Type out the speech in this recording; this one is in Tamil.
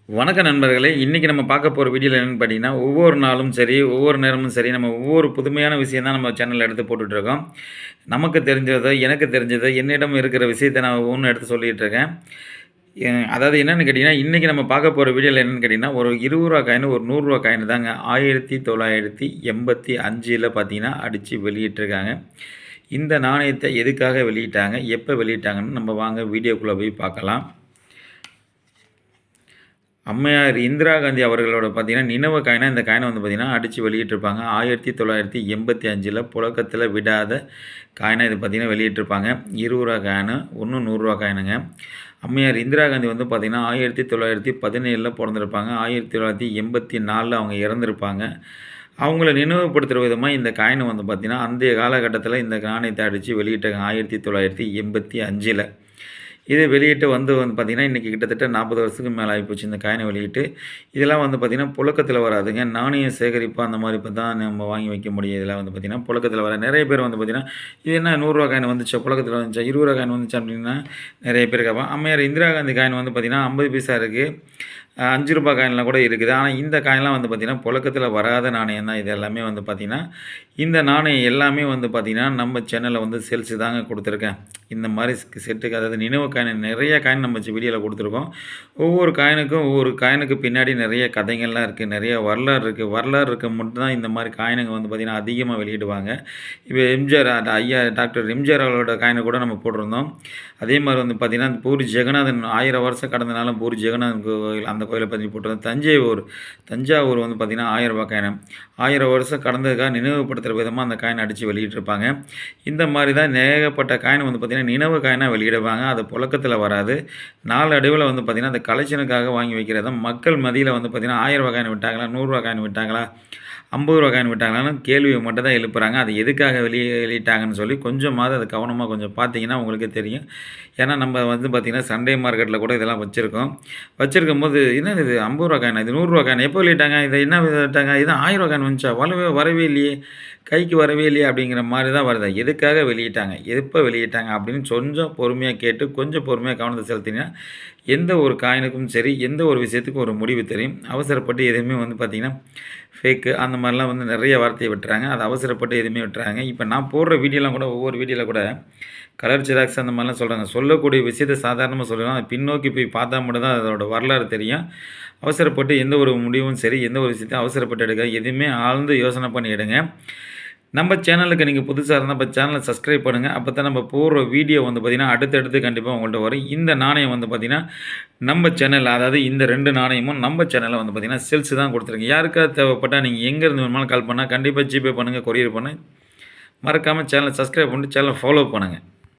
வணக்க நண்பர்களே! இன்னைக்கு நம்ம பார்க்க போற வீடியோல என்னன்னு பார்த்தீங்கன்னா, ஒவ்வொரு நாளும் சரி, ஒவ்வொரு நேரமும் சரி, நம்ம ஒவ்வொரு புதுமையான விஷயம் தான் நம்ம சேனல்ல எடுத்து போட்டுட்ருக்கோம். நமக்கு தெரிஞ்சத, எனக்கு தெரிஞ்சத, என்னிடம் இருக்கிற விஷயத்த நான் ஒவ்வொன்னும் எடுத்து சொல்லிட்டு இருக்கேன். அதாவது என்னன்னு கேட்டீங்கன்னா, இன்னைக்கு நம்ம பார்க்க போற வீடியோல என்னன்னு கேட்டீங்கன்னா, ஒரு ரூ. 20 காயின், ஒரு ரூ. 100 காயின் தாங்க 1985ல பார்த்தீங்கன்னா, அடிச்சு வெளியிட்டிருக்காங்க. இந்த நாணயத்த எதுக்காக வெளியிட்டாங்க? எப்ப வெளியிட்டாங்கன்னு நம்ம வாங்க வீடியோக்குள்ள போய் பார்க்கலாம். அம்மையார் இந்திரா காந்தி அவர்களோட பார்த்தீங்கன்னா, நினைவு காயினா இந்த காயின வந்து பார்த்தீங்கன்னா, அடிச்சு வெளியிட்டிருப்பாங்க. 1985ல புழக்கத்தில விடாத காயினா இது பார்த்தீங்கன்னா வெளியிட்டிருப்பாங்க. ரூ. 20 காயினு, ஒண்ணு ரூ. 100 காயினுங்க. அம்மையார் இந்திரா காந்தி வந்து பார்த்தீங்கன்னா, 1917ல பொறந்திருப்பாங்க. 1984ல அவங்க இறந்திருப்பாங்க. அவங்கள நினைவுபடுத்துற விதமா இந்த காயின் வந்து பார்த்தீங்கன்னா, அந்தைய காலகட்டத்தில இந்த நாணயத்த அடிச்சு வெளியிட்டாங்க 1985ல. இத வெளியிட்டு வந்து பார்த்தீங்கன்னா, இன்றைக்கி கிட்டத்தட்ட 40 வருஷத்துக்கு மேல ஆகிப்போச்சு இந்த காயின வெளியிட்டு. இதெல்லாம் வந்து பார்த்தீங்கன்னா, புழக்கத்தில வராதுங்க. நாணய சேகரிப்பு அந்த மாரி இப்ப தான் நம்ம வாங்கி வைக்க முடியும். இதெல்லாம் வந்து பார்த்தீங்கன்னா, புழக்கத்தில வராது. நெறைய பேர் வந்து பார்த்தீங்கன்னா, இது என்ன ரூ. 100 காயின் வந்துச்சா? புழக்கத்தில வந்துச்சா? ரூ. 20 காயின் வந்துச்சா? அப்டின்னா நெறைய பேர் கேட்பாங்க. அம்மையார் இந்திரா காந்தி காயின் வந்து பார்த்தீங்கன்னா, 50 பைசா இருக்கு. ரூ. 5 காயின்லாம் கூட இருக்குது. ஆனா, இந்த காயின்லாம் வந்து பார்த்தீங்கன்னா, புழக்கத்தில வராத நாணயம் தான் இது எல்லாமே வந்து பார்த்தீங்கன்னா, இந்த நாணயம் எல்லாமே வந்து பார்த்தீங்கன்னா, நம்ம சேனல்ல வந்து சேல்ஸு தாங்க குடுத்துருக்கேன். இந்த மாரி செட்டுக்கு அதாவது நினைவு காயின் நெறைய காயின் நம்ம வீடியோல குடுத்துருக்கோம். ஒவ்வொரு காயினுக்கும் ஒவ்வொரு காயினுக்கு பின்னாடி நெறைய கதைகள்லாம் இருக்கு. நெறைய வரலாறு இருக்கு. வரலாறு இருக்க மட்டும் தான் இந்த மாரி காயினுங்க வந்து பார்த்தீங்கன்னா, அதிகமா வெளியிடுவாங்க. இப்ப எம்ஜிஆர் ஐயா டாக்டர் எம்ஜிஆர் அவர்களோட காயின கூட நம்ம போட்டிருந்தோம். அதே மாரி வந்து பார்த்தீங்கன்னா, பூரி ஜெகநாதன் 1000 வருஷம் கடந்தனாலும் பூரி ஜெகநாதன் கோவில் அந்த கோயில பத்தி போட்டிருந்தோம். தஞ்சாவூர் வந்து பார்த்தீங்கன்னா, ரூ. 1000 காயினு. 1000 வருஷம் கடந்ததுக்காக நினைவுபடுத்துற விதமா அந்த காயின அடிச்சு வெளியிட்டிருப்பாங்க. இந்த மாரி தான் ஏகப்பட்ட காயின் வந்து பார்த்தீங்கன்னா, நினைவு காயினா வெளியிடுவாங்க. அது புழக்கத்தில வராது. நாளடைவில வந்து பார்த்தீங்கன்னா, அந்த கலெக்ஷனுக்காக வாங்கி வைக்கிறத மக்கள் மத்தியில வந்து பார்த்தீங்கன்னா, ரூ. 1000 காயின் விட்டாங்களா? ரூ. 100 காயின் விட்டாங்களா? ரூ. 50 காயின் விட்டாங்களான்னு கேள்விய மட்டும் தான் எழுப்புறாங்க. அது எதுக்காக வெளியிட்டாங்கன்னு சொல்லி கொஞ்சமாவது அத கவனமா கொஞ்சம் பார்த்தீங்கன்னா உங்களுக்கே தெரியும். ஏன்னா நம்ம வந்து பார்த்தீங்கன்னா, சண்டே மார்க்கெட்ல கூட இதெல்லாம் வச்சிருக்கோம். வச்சிருக்கும்போது என்னது இது ரூ. 50 காயினா? இது ரூ. 100 காயின் எப்போ வெளியிட்டாங்க? இத என்ன விட்டாங்க? இது ரூ. 1000 காயின் வந்துச்சா? வரவே இல்லையே! கைக்கு வரவே இல்லையே! அப்படிங்கிற மாரி தான் வருது. எதுக்காக வெளியிட்டாங்க? எப்ப வெளியிட்டாங்க? அப்படின்னு கொஞ்சம் பொறுமையா கேட்டு, கொஞ்சம் பொறுமையா கவனத்த செலுத்தினீங்கன்னா, எந்த ஒரு காயினுக்கும் சரி, எந்த ஒரு விஷயத்துக்கும் ஒரு முடிவு தெரியும். அவசரப்பட்டு எதையுமே வந்து பார்த்தீங்கன்னா, ஃபேக்கு அந்த மாரிலாம் வந்து நெறைய வார்த்தைய விட்டுறாங்க. அது அவசரப்பட்டு எதுவுமே விட்டுறாங்க. இப்ப நான் போடுற வீடியோலாம் கூட ஒவ்வொரு வீடியோல கூட கலர் ஜெராக்ஸ் அந்த மாரிலாம் சொல்றாங்க. சொல்லக்கூடிய விஷயத்த சாதாரணமா சொல்லலாம். அது பின்னோக்கி போய் பார்த்தா மட்டும் தான் அதோட வரலாறு தெரியும். அவசரப்பட்டு எந்த ஒரு முடிவும் சரி, எந்த ஒரு விஷயத்தையும் அவசரப்பட்டு எடுக்காதீங்க. எதுவுமே ஆழ்ந்து யோசனை பண்ணி எடுங்க. நம்ம சேனலுக்கு நீங்க புதுசா இருந்தா நம்ம சேனல சப்ஸ்கிரைப் பண்ணுங்க. அப்பதான் நம்ம போடுற வீடியோ வந்து பார்த்தீங்கன்னா, அடுத்தடுத்து கண்டிப்பா உங்கள்ட்ட வரும். இந்த நாணயம் வந்து பார்த்தீங்கன்னா, நம்ம சேனல்ல அதாவது இந்த 2 நாணயமும் நம்ம சேனல்ல வந்து பார்த்தீங்கன்னா, சேல்ஸ் தான் குடுத்துருக்கேன். யாருக்காவது தேவைப்பட்டா நீங்க எங்கேருந்து வேணுமானாலும் கால் பண்ணா, கண்டிப்பா ஜிபே பண்ணுங்க, கொரியர் பண்ணுங்க. மறக்காம சேனல சப்ஸ்கிரைப் பண்ணிட்டு சேனல ஃபாலோ பண்ணுங்க.